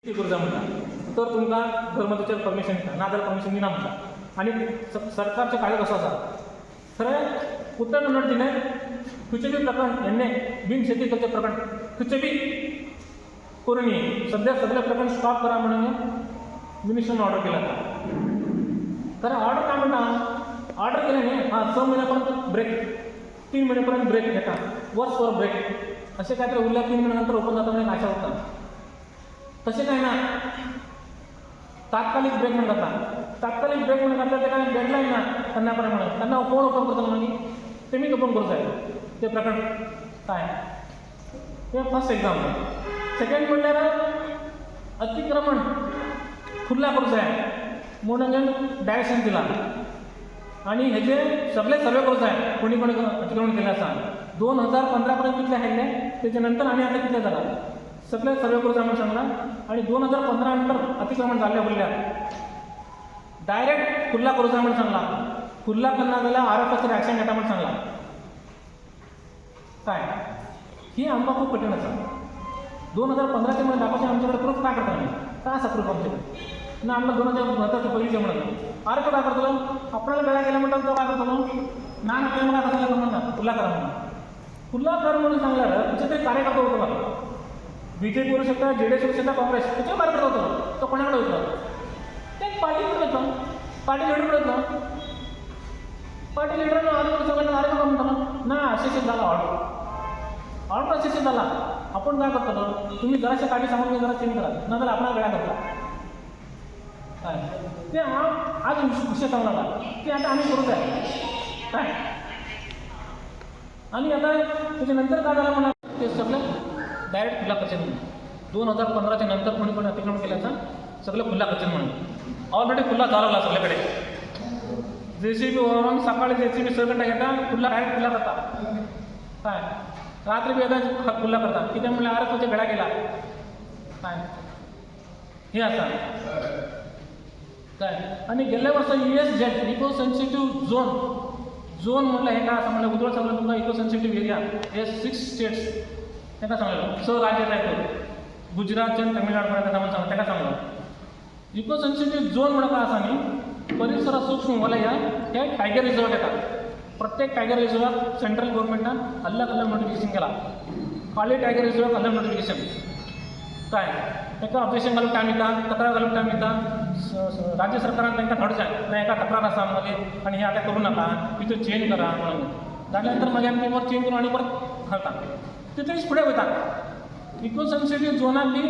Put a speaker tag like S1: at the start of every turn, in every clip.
S1: ती गरजा म्हणटा तर तुमकां गव्हर्मेंटाचेर परमिशन दिता नाजाल्यार परमिशन दिना म्हणटा आनी सरकारचो कायदो कसो आसा खरें उत्तर कन्नड जिल्ह्यात खंयचे बी प्रकरण हेन्ने बिन शेती करचे प्रकरण खंयचे बी करूं नये सध्या सगळे प्रकरण स्टॉप करा म्हणून मिनिस्टरान ऑर्डर केला खरं ऑर्डर काय म्हणटा ऑर्डर केले न्ही 6 महिन्यापर्यंत ब्रेक 3 महिन्यापर्यंत ब्रेक घेता वर्सभर ब्रेक असे काहीतरी उरल्या 3 महिन्यानंतर ओपन जाता म्हणून आशा होता तसे काय ना तात्कालिक ब्रेक म्हणून जाता तात्कालिक ब्रेक म्हणून घातला ते काय डेडलाईन ना त्यांना पण म्हणून त्यांना कोण ओपन करतो मागीर तेमीच ओपन करूं जाय ते प्रकरण काय हे फर्स्ट एक्झाम्पल सेकंड म्हणल्यार अतिक्रमण खुल्ला करूं जाय म्हणून डायरेक्शन दिला आणि हेचे सगळे सर्वे करूं जाय कोणी कोणी अतिक्रमण केलें आसा 2015 पर्यंत कितले हाडले तेच्या नंतर आनी आतां कितले जाला सगळे सर्वे करूं जाय म्हणून सांगला आणि 2015 नंतर अतिक्रमण जाल्ले उरल्यार डायरेक्ट खुल्ला करूं जाय म्हणून सांगला खुल्ला करना जाल्यार आरएफआयचेर एक्शन घेता म्हणून सांगला काय ही आमकां खूप कठीण आसा 2015चे म्हणून दाखोवचें आमचे कडेन प्रूफ काय करता आमी काय आसा प्रूफ आमचे कडेन ना आमकां 2017 पयलींचे म्हणून आरएफआय काय करतलो आपल्याला बेळा गेल्या म्हणटा तो काय करतलो ना ना ते म्हाका कसं म्हणटा खुल्ला करा म्हणून खुल्ला कर म्हणून सांगल्यार तुजे ते कार्यकर्ता वतलो बीजेपी करूं शकता जेडीएस करूं शकता काँग्रेस तेचे कार्यकर्ता वतलो तो कोणा कडेन वयतलो ते पार्टी कडेन वयतलो पार्टी लिडर कडेन वयतलो पार्टी लिडरान आरएफआय सांगल्यार आरएफआय म्हणटलो ना अशें जाला ऑर्डर अशें जाला आपण काय करतलो तुम्ही जराशे कायदे सांगून जरा चेंज करा नाजाल्यार आपणा वेळा करता काय ते हांव आज विशय सांगला ते आतां आमी करूं जाय काय आणि आता त्याच्या नंतर काय झालं म्हणा ते सगळे डायरेक्ट खुला करचे म्हणून 2015च्या नंतर कोणी कोणी अतिक्रमण केल्याचा सगळे खुला करचे म्हणून ऑलरेडी खुला झाला सगळ्याकडे जेसीबी वरून सकाळी जेसीबी सगळं घेता खुला डायरेक्ट खुला करता काय रात्री बी येता खुला करता कित्याक म्हणल्यार आरएफआयच्या गळ्या गेला काय हे आसा काय आणि गेल्या वर्सा ESZ इको सेन्सिटिव्ह झोन म्हटलं हे काय असं म्हणलं उजवळ सांगलं तुमका इको सेन्सिटिव्ह एरिया हे 6 स्टेट्स ताका सांगलेलो 6 राज्य जाय गुजरात आणि तमिळनाडू पर्यंत म्हणून सांगलं ताका सांगलो इको सेन्सिटिव्ह झोन म्हणून काय आसा न्ही परिसर सूक्ष्म वलय हे टायगर रिझर्व येतात प्रत्येक टायगर रिझर्वाक सेंट्रल गव्हर्नमेंटान अलग नोटिफिकेशन केला खाली टायगर रिझर्वाक अलग नोटिफिकेशन काय ताका ऑब्जेक्शन घालूंक टायम दिता तक्रार घालूंक टायम दिता राज्य सरकारान तांकां धाडूं जाय ना एका तक्रार आसा मागीर आनी हें आतां करूं नाका तितून चेंज करा म्हणून जाल्या नंतर मागीर आमी परत चेंज करून आनी परत घालता तितून फुडें वयता इको सेन्सिटिव्ह झोनाक बी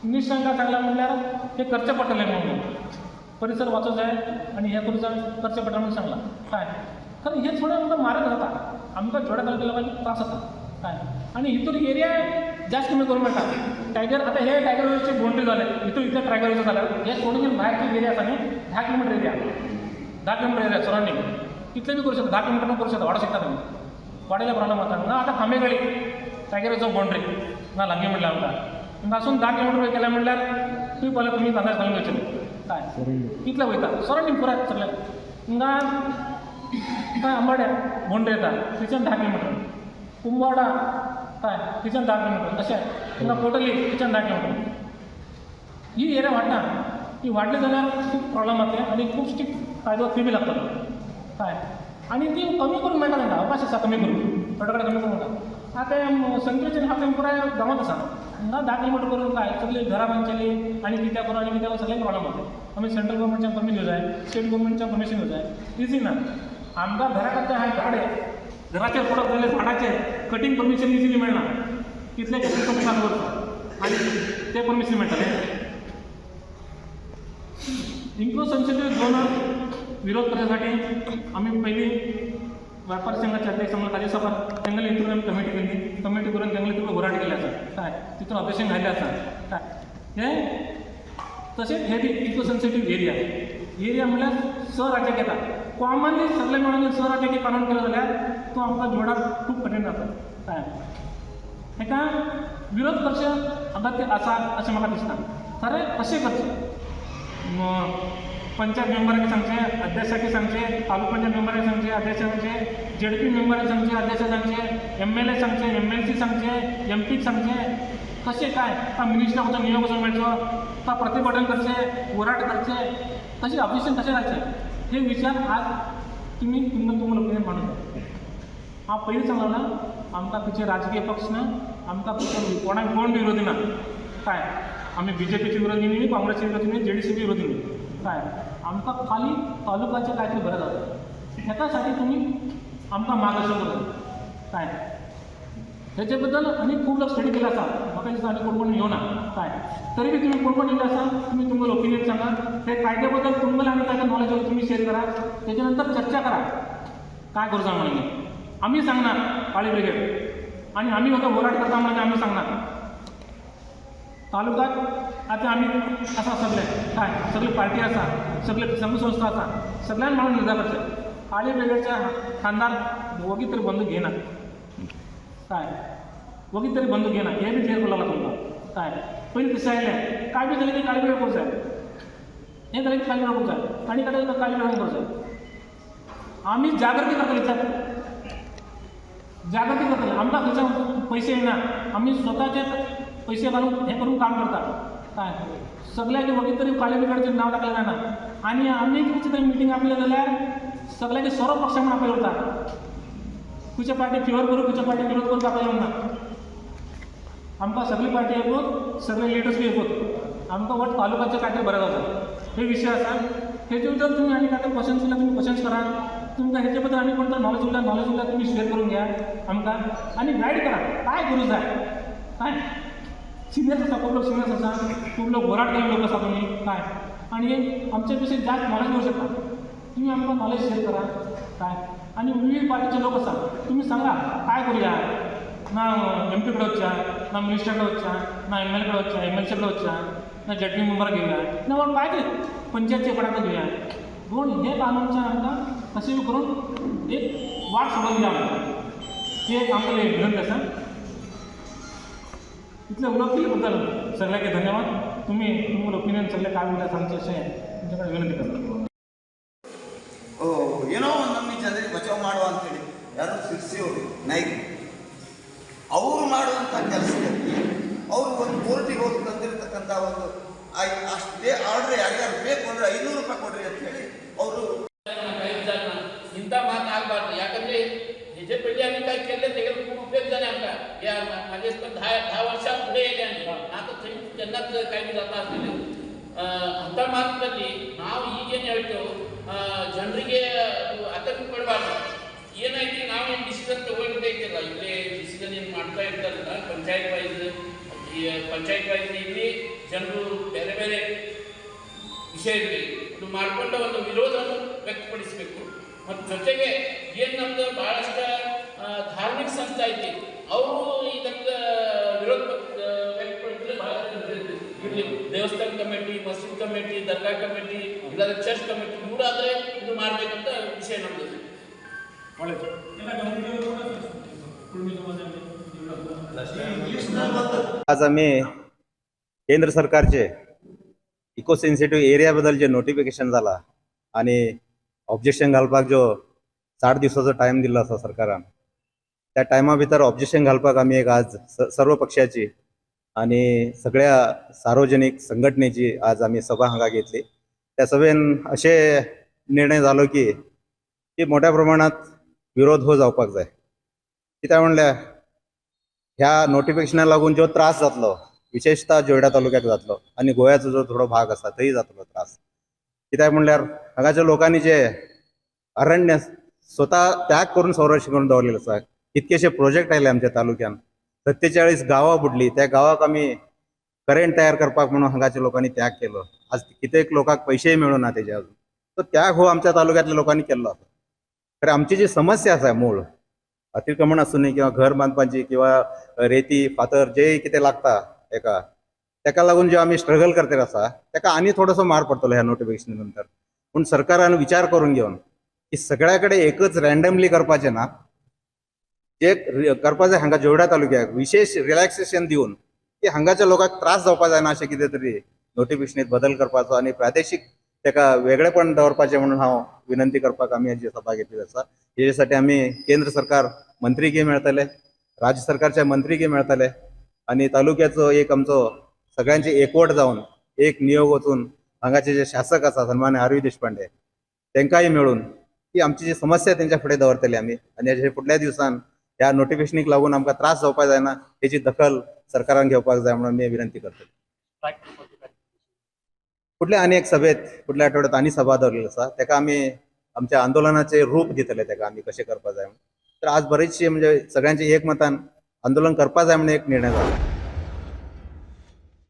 S1: मिनिस्टरांक सांगला म्हणल्यार हें करचें पडटलें म्हणून परिसर वाचूं जाय आनी हें करूं जाय करचें पडटा म्हणून सांगला काय खरें हें थोडें आमकां म्हारग जाता आमकां जोड्या तालुक्या लोकांक त्रास जाता काय आनी हितून एरिया जास्त कमी करूंक मेळटा टायगर आतां हे टायगर रिझर्वचे बाउंड्री जाले हितून इतले टायगर रिझर्व जाल्यार हे सोडून घेवन भायरचे एरिया आसा न्ही 10 kilometre area 10 kilometre area surrounding कितले बी करूं शकता 10 किलोमिटर करूं शकता वाडो शकता तुमी वाडयला प्रॉब्लम जाता ना आतां खांबेगळी टायगर रिझर्व बाउंड्री ना लागीं म्हणल्यार आमकां पासून 10 किलोमिटर केलें म्हणल्यार तुम्ही पयलें तुमी अंदाज घालून वयतले काय कितले वयता सराउंडींग पुराय सगळें हिंगा काय आंबाड्या बाउंड्री येता थंयच्यान 10 किलोमिटर कुंबाडा काय थंयच्यान 10 किलोमिटर अशें हिंगा पोटली थंयच्यान 10 किलोमिटर ही एरिया वाडना ही वाडली जाल्यार खूब प्रॉब्लम जातले आनी खूब स्ट्रिक्ट कायदो फी बी लागतलो काय आनी ती कमी करूंक मेळटा तांकां अवकाश आसा कमी करूंक थोडे कडेन कमी करूंक मेळटा आतां संख्येचे हातून पुराय गांवांत आसा हिंगा 10 किलोमिटर करून काय सगळी घरां बांदचेली आनी कित्याक करून आनी कित्याक सगळे प्रॉब्लम जातले आमी सेंट्रल गव्हर्मेंटच्यान परमिशन घेवं जाय स्टेट गव्हर्मेंटच्यान परमिशन घेवं जाय इजी ना आमकां घरा कडचे हाय झाडे घराचेर पडत जाल्यार झाडाचेर कटींग परमिशन इजिली मेळना कितले कंपनीसान करता आनी ते परमिशन मेळटले इको सेन्सिटिव्ह झोनाक विरोध करण्यासाठी आम्ही पहिली व्यापारी संघाचे अध्यक्ष म्हणून खाली सभा त्यांना इथून आम्ही कमिटी केली कमिटी करून त्यांना तिथून घोराट केले आसा काय तिथून ऑब्जेक्शन घातले आसा काय हे तसेच हे बी इको सेन्सिटिव्ह एरिया म्हणल्यार 6 राज्याक येता कॉमनली सगळे मेळून 6 राज्याक कानून केलो जाल्यार तो आमकां जोडाक खूब कठीण जाता काय हेका विरोध करचें अगत्य आसा अशें म्हाका दिसता खरें अशें करचें पंचायत मेंबरांनी सांगचे अध्यक्षाक सांगचे तालुका पंचायत मेंबरांनी सांगचे अध्यक्ष सांगचे जेडपी मेंबरांनी सांगचे अध्यक्ष सांगचे MLA सांगचे MLC सांगचे MP सांगचे कसे काय का मिनिस्टर वचून नियोग वचून मेळचो का प्रतिभटन करचे वराट करचे कसे ऑफिशन कसे राहायचे हे विचार आज तुम्ही तुम्हाला ओपिनियन मांडून हा पहिले सांगला ना आमकां खंयचे राजकीय पक्ष ना आमकां कोणाक कोण विरोधी ना काय आम्ही बीजेपीचे विरोधी नाही काँग्रेसचे विरोधी नाही JDCचे विरोधी नाही काय आमकां खाली तालुक्याचे काय तरी बरं जाता ह्याच्यासाठी तुम्ही आमकां मार्गदर्शन करता काय ह्याच्याबद्दल आनी खूब लोक स्टडी केला आसा म्हाका दिसता आनी कोण येवना काय तरी बी तुम्ही कोण येयले आसा तुम्ही तुमचं ओपिनियन सांगा ते कायद्याबद्दल तुम्हाला आनी काय नॉलेज तुम्ही शेअर करा त्याच्यानंतर चर्चा करा काय करूचा म्हणून आम्ही सांगणार काळी ब्रिगेड आणि आम्ही होता होराट करता म्हणजे आम्ही सांगणार तालुक्यात आता आम्ही असा सगळे काय सगळी पार्टी असा सगळे संघसंस्था असा सगळ्यांना म्हणून निर्धार करते काळी ब्रिगेडच्या खानदार वगीत तरी बंदूक घेणार काय वगीत तरी बंदूक घेणार हे बी क्लिअर बोलायला तुमका काय पहिले तसे आले काय बी झाले की काळी ब्रिगेड करूच आहे हे झाले की काळी ब्रिगेड करूच आहे आणि काय काळी ब्रिगेड करूच आहे आम्ही जागृती करतले सर जागृती करतले आमकां खंयचे पैसे येणार आम्ही स्वतःचे पैसे घालून हे करून काम करतात काय सगळ्याचे वगीत तरी काळी ब्रिगेडचे नाव टाकलं जाणार आणि आम्ही किती तरी मिटिंग आपल्याला जाल्यार सगळ्याचे सर्व पक्षांना आपल्याला होता खंयच्या पार्टी फेवर करू खंयच्या पार्टी विरोध करू आपल्याला म्हणा आमकां सगळी पार्टी येतात सगळे लिडर्स बी येतात आमकां वट तालुक्याचे काय तरी बरं जाता हे विषय आसा हेचे भितर तुम्ही आनी काय क्वेश्चन्स उरला तुम्ही क्वेश्चन्स करा तुमकां हेचे बद्दल आनी कोण तर नॉलेज उरला तुम्ही शेअर करून घ्या आमकां आनी गायड करा काय करूं जाय काय सिनियर्स आसा खूब लोक सिनियर्स आसा खूब लोक होराट केल्ले लोक आसा तुमी काय आणि आमचे विशय जास्त नॉलेज घेऊ शकता तुम्ही आमकां नॉलेज शेअर करा काय आणि विविध पार्टीचे लोक असा तुम्ही सांगा काय करूया ना MP कडे वच्चा ना मिनिस्टरकडे वच्चा ना MLA कडे वच्चा MLC कडे वच्चा ना ZP मेंबर घेऊया ना वर काय ते पंचायतचे कोणाकडे घेऊया म्हणून हे कामांच्या आमकां कशें बी करून एक वाट सोडून दिया आमकां ही एक आमकां एक विनंती आसा इतले उलोवप केले बद्दल सगळ्यांक धन्यवाद तुम्ही तुमचं ओपिनियन सगळे काय उलयता सांगचे अशें तुमच्याकडे विनंती करता
S2: ಏನೋ ಒಂದು ನಮ್ಮ ಜನರಿಗೆ ಬಚಾವ್ ಮಾಡುವ ಅಂತೇಳಿ ಯಾರು ಶಿರ್ಸಿಯವರು ನಾಯ್ಕ ಅವರು ಮಾಡುವಂಥ ಕೆಲಸದಲ್ಲಿ ಅವರು ಒಂದು ಕೋರ್ಟಿಗೆ ಹೋಗಿ ತಂದಿರತಕ್ಕಂಥ ಒಂದು ಅಷ್ಟೇ ಆರ್ಡ್ರ್ ಯಾರ್ಯಾರು ಬೇಕು ಅಂದರೆ 500 ರೂಪಾಯಿ ಕೊಡ್ರಿ ಅಂತ ಹೇಳಿ ಅವರು
S3: ಇಂಥ ಮಾತು ಆಗಬಾರ್ದು ಯಾಕಂದ್ರೆ ह्याचे पहिले आम्ही काय केलं ते खूप उपयोग झाले आमका या माझे 10 वर्षा पुढे गेले आणि आता त्यांनाच काही जाता असलेले ಅಂತ ಮಾತಿನಲ್ಲಿ ನಾವು ಈಗೇನು ಹೇಳ್ತೇವೆ ಜನರಿಗೆ ಆತಂಕ ಪಡಬಾರ್ದು ಏನಾಯ್ತು ನಾವೇನು ಡಿಸಿಷನ್ ತಗೊಳ್ಬೇಕೈತಿಲ್ಲ ಇಲ್ಲೇ ಡಿಸಿಷನ್ ಏನು ಮಾಡ್ತಾ ಇರ್ತಾರಲ್ಲ ಪಂಚಾಯತ್ ವೈಸ್ ಇಲ್ಲಿ ಜನರು ಬೇರೆ ಬೇರೆ ವಿಷಯದಲ್ಲಿ ಇದು ಮಾಡಿಕೊಂಡ ಒಂದು ವಿರೋಧವನ್ನು ವ್ಯಕ್ತಪಡಿಸಬೇಕು ಮತ್ತು ಜೊತೆಗೆ ಏನು ನಮ್ದು ಬಹಳಷ್ಟು ಧಾರ್ಮಿಕ ಸಂಸ್ಥೆ ಐತಿ ಅವರು ಇದಕ್ಕೆ ವಿರೋಧ ವ್ಯಕ್ತಪಡಿಸಿದ್ರೆ ಬಹಳ ಇಲ್ಲಿ ದೇವಸ್ಥಾನ ಕಮಿಟಿ ಮಸೀದ್ ಕಮಿಟಿ ದರ್ಗಾ ಕಮಿಟಿ ಇಲ್ಲ ಚರ್ಚ್ ಕಮಿಟಿ ಇವರಾದ್ರೆ ಇದು ಮಾಡಬೇಕಂತ ವಿಷಯ ನಮ್ದು
S4: आज आम्ही केंद्र सरकारचे इको सेन्सिटिव्ह एरियाबद्दल जे नोटिफिकेशन झाला आणि ऑब्जेक्शन घालपाक जो 60 दिवसाचो टाइम दिला आसा सरकारान त्या टायमा भितर ऑब्जेक्शन घालपाक आम्ही एक आज सर्व पक्षाची आणि सगळ्या सार्वजनिक संघटनेची आज आम्ही सभा हांगा घेतली त्या सभेन असे निर्णय जालो की मोठ्या प्रमाणात विरोध हो जावपाक जाय कित्याक म्हणल्यार ह्या नोटिफिकेशना लागून जो त्रास जातलो विशेषतः जोयडा तालुक्याक जातलो आणि गोव्याचो जो थोडो भाग आसा थंय जातलो त्रास कित्याक म्हणल्यार हांगाच्या लोकांनी जे अरण्य स्वता त्याग करून संरक्षण करून दवरलेले आसा कितकेशे प्रोजेक्ट आयले आमच्या तालुक्यान 47 गांवां बुडली त्या गांवाक आमी करेंट तयार करपाक म्हणून हांगाच्या लोकांनी त्याग केलो आज कित्येक लोकांक पैसेय मेळूना तेजे अजून तो त्याग हो आमच्या तालुक्यातल्या लोकांनी केल्लो आसा तर आमची जी समस्या आसा मूळ अतिक्रमण आसूं न्ही किंवा घर बांदपाची किंवा रेती फातर जे कितें लागता तेका लागून जे आमी स्ट्रगल करते आसा तेका आनी थोडोसो मार पडटलो ह्या नोटिफिकेशन नंतर पूण सरकारान विचार करून घेवन की सगळ्या कडेन एकच रँडमली करपाचें ना जे करपाचें हांगा जोयडा तालुक्याक विशेष रिलॅक्सेशन दिवन की हांगाच्या लोकांक त्रास जावपा जायना अशें कितें तरी नोटिफिकेशनीत बदल करपाचो आणि प्रादेशिक तेका वेगळेपण दवरपाचें म्हणून हांव विनंती करपाक आमी हेजी सभा घेतली आसा हेजे साठी आमी केंद्र सरकार मंत्रीक मेळटले राज्य सरकारच्या मंत्रीक मेळटले आणि तालुक्याचं एक आमचं सगळ्यांचे एकवट जाऊन एक नियोग वचून हांगाचे जे शासक आसा सन्मान्य आर.व्ही. देशपांडे तांकांय मेळून ही आमची जी समस्या त्यांच्या फुडें दवरतली आमी आनी हेचे फुडल्या दिवसान ह्या नोटिफिकेशनीक लागून आमकां त्रास जावपाक जायना हेची दखल सरकारान घेवपाक जाय म्हणून मी विनंती करतलो. फुडल्या आनी एक सभेत फुडल्या आठवड्यात आनी सभा दवरलेली आसा तेका आमी आमच्या आंदोलनाचे रूप दितले तेका आमी कशें करपा जाय म्हणून. तर आज बरेचशी म्हणजे सगळ्यांचे एकमतान आंदोलन करपा जाय म्हणून एक निर्णय जालो.